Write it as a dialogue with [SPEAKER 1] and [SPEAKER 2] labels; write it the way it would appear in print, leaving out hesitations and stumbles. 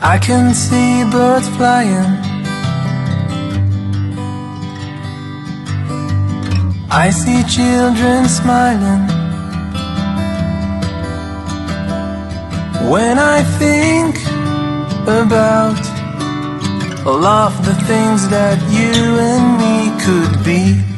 [SPEAKER 1] I can see birds flying, I see children smiling. When I think about all of the things that you and me could be,